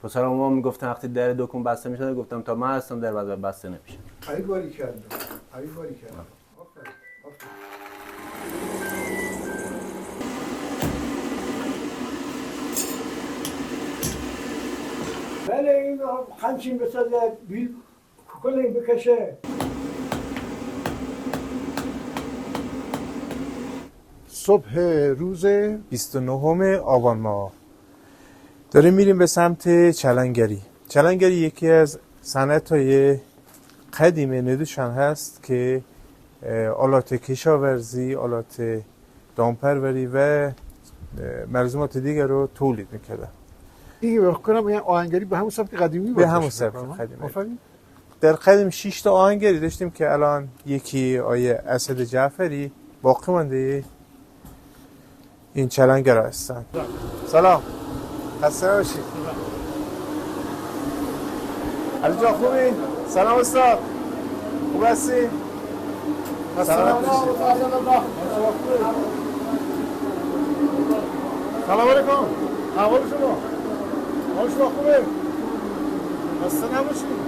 پسرم ما میگفتن وقتی در دکون بسته میشه، گفتم تا من هستم در بعد بسته نمیشه. ای باری کردم. ای باری کردم. آفرین. بله این خمچین بسازه بیل کل این بکشه. صبح روز 29 آبان ماه داریم میریم به سمت چلنگری. چلنگری یکی از صنعت‌های قدیم ندوشان هست که آلات کشاورزی، آلات دامپروری و ملزومات دیگر رو تولید میکردن. دیگه بکنم این آهنگری به همون سبک قدیمی بود. به همون سبک قدیمی. در قدیم 6 تا آهنگری داشتیم که الان یکی آیه اسد جعفری باقی مانده این چلنگر هستن. سلام. خسته باشید. علی جان خوبی؟ سلام استاد. خوب هستی؟ سلام علیکم. احوال شما؟ حال شما خوبه؟ خسته نباشید.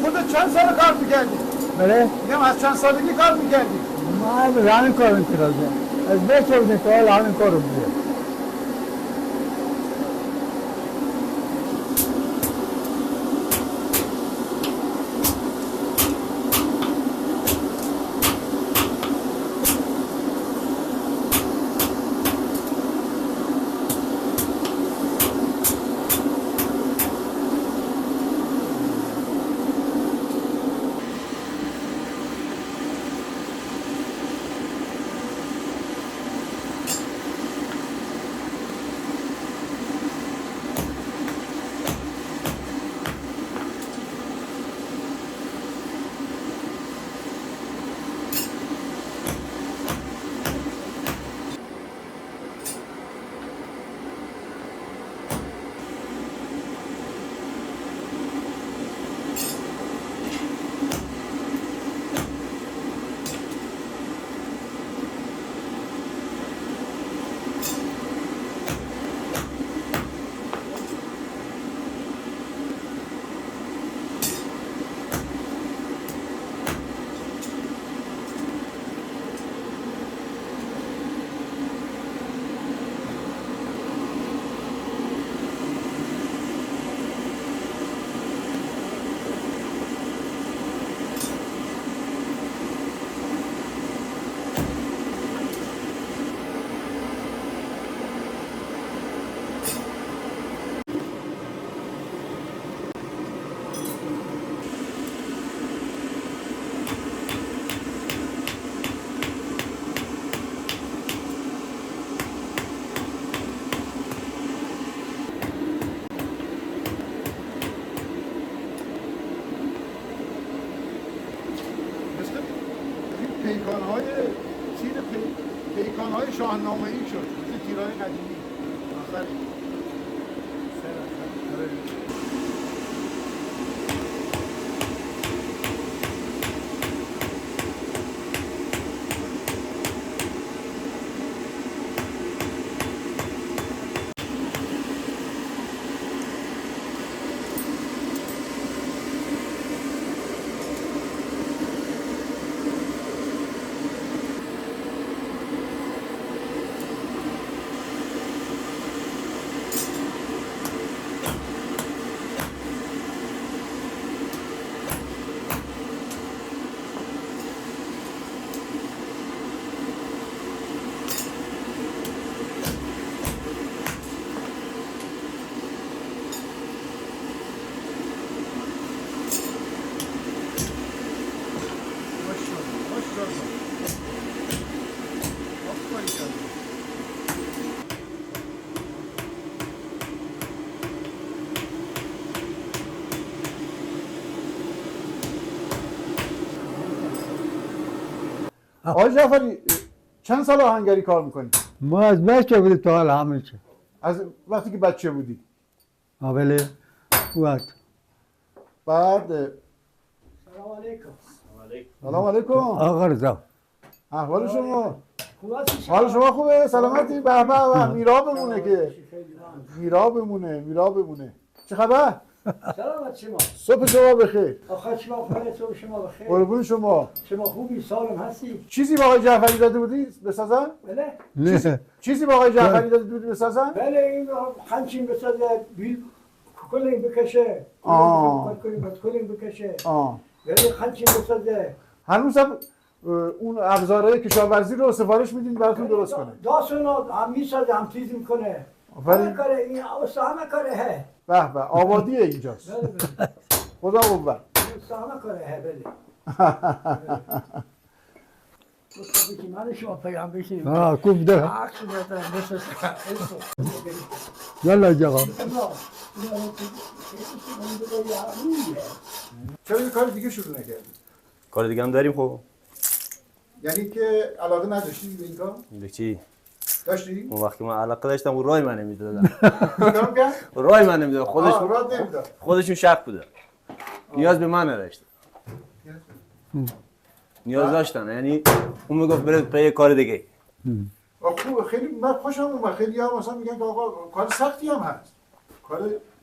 خودت چند سال کار میکردی؟ بله؟ میگم از چند سالگی کار میکردی؟ ما همین کار میکردیم. از بچه بودیم که حالا همین کار رو بودیم. پیکان‌های شاهنامه‌ای شد. مثل تیرهای قدیمی. آخرین. آقای جعفری چند سال آهنگری کار میکنی؟ ما از بچه بودیم تا حال همه چه. از وقتی که بچه بودی. بله وقت بعد سلام علیکم. سلام علیکم. آقا رضا احوال شما؟ خوب هستی؟ حال شما خوبه؟ سلامتی؟ به به میرا بمونه که میرا بمونه چه خبر؟ سلامت شما. صبح شما بخیر. آخه شما بخیر، صبح شما بخیر. قربون شما. شما خوبی، سالم هستی؟ چیزی با آقای جعفری داده بودی بسازن؟ بله؟ نه چیزی با آقای جعفری داده بودی بسازن؟ بله این خمچین بسازه، بیل کلنگ بکشه. کلنگ بکشه. بله خمچین بسازه. هنوز هم اون ابزارهای کشاورزی رو سفارش میدین براتون درست کنه. داستانا هم میسازه، هم تیز میکنه. آفرین. همه کاره این اوستا همه کاره هه. به به آبادیه اینجاست. بله بله. خدا قوت. اوستا همه کاره هه بله. گفت من شما پیام بشیم. خوب ده عکس میادن بسازه. یالا جاقا چرا یه کار دیگه شروع نکردی؟ کار دیگه هم داریم خب. یعنی که علاقه نداشتی به این کار؟ چی؟ داشتی؟ اون وقتی من علاقه داشتم اون رای من نمیدادن. چیکار کرد؟ رای من نمیداد. راد نمیداد. خودشون شق بوده. نیاز به من نداشتن. نیاز داشتن، یعنی اون میگفت برید پی کار دیگه. خوبه، خیلی من خوشم اومد. خیلی ها مثلا میگن که آقا کار سختی هم هست.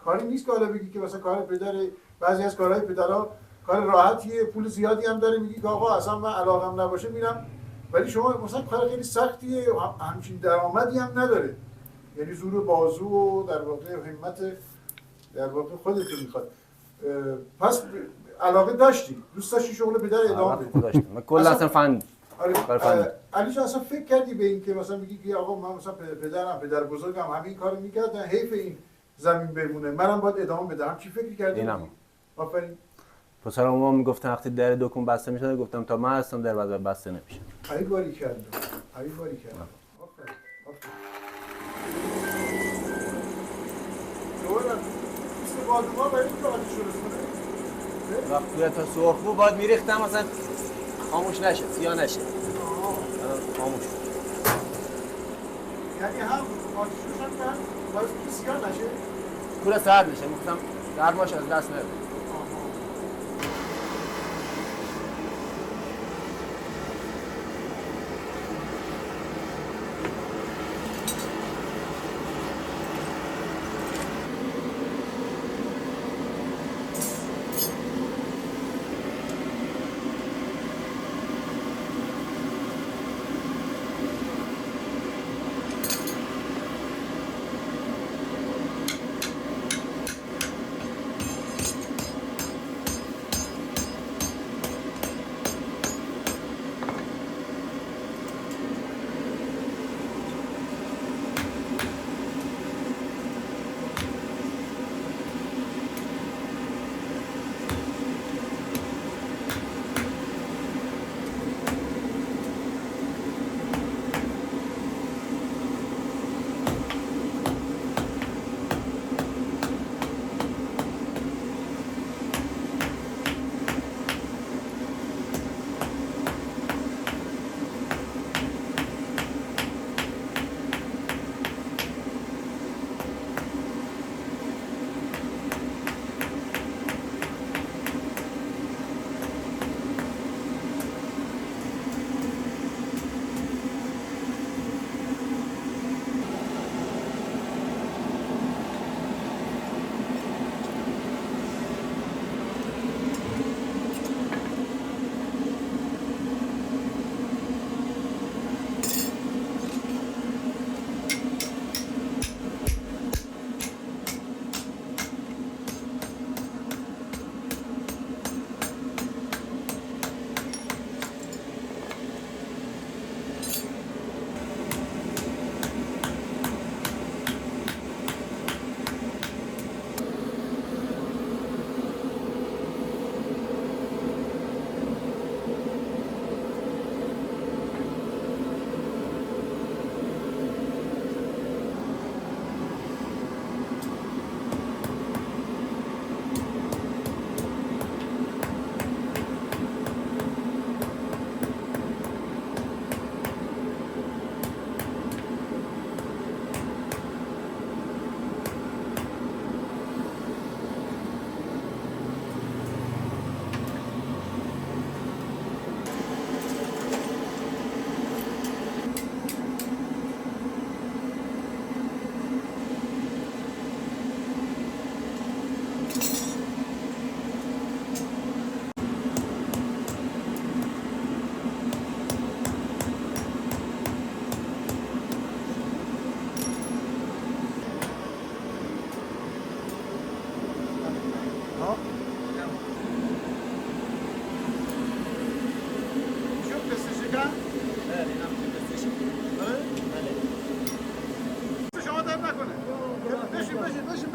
کاری نیست که حالا بگی که مثلا کار پدر، بعضی از کارهای پدرها کار راحتیه، پول زیادی هم داره، میگی که آقا اصلا من علاقم نباشه میرم. ولی شما مثلا کار خیلی سختیه، همچین درآمدی هم نداره. یعنی زور بازو و در واقع همت در واقع خودتون میخواد. پس علاقه داشتی، دوست داشتی شغل پدر ادامه بدی. داشتم. من کلا اصلا فن آره علی جان اصلا فکر کردی به این که مثلا میگی که آقا من مثلا پدر بزرگم همین کارو میکردن، حیف این زمین بمونه، منم باید ادامه بدم. چی فکر کردی؟ اینم. آفرین. پسرم ما میگفتن وقتی در دکون بسته میشه، گفتم تا من هستم در بعد بسته نمیشه. ای باری کردم. آفرین. دوباره بازما برای این کاری شروع کنه. وقتی تا سرخو باید میریختم مثلا خاموش نشه، سیاه نشه. خاموش. یعنی هم آتیشوش هم که باید که سیاه نشه؟ کل سرد میشه، میگفتم گرماش از دست نره.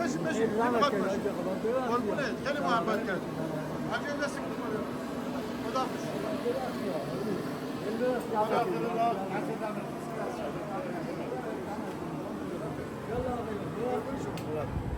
بشین قربونت خیلی محبت کرد حاجی دست خدا يلا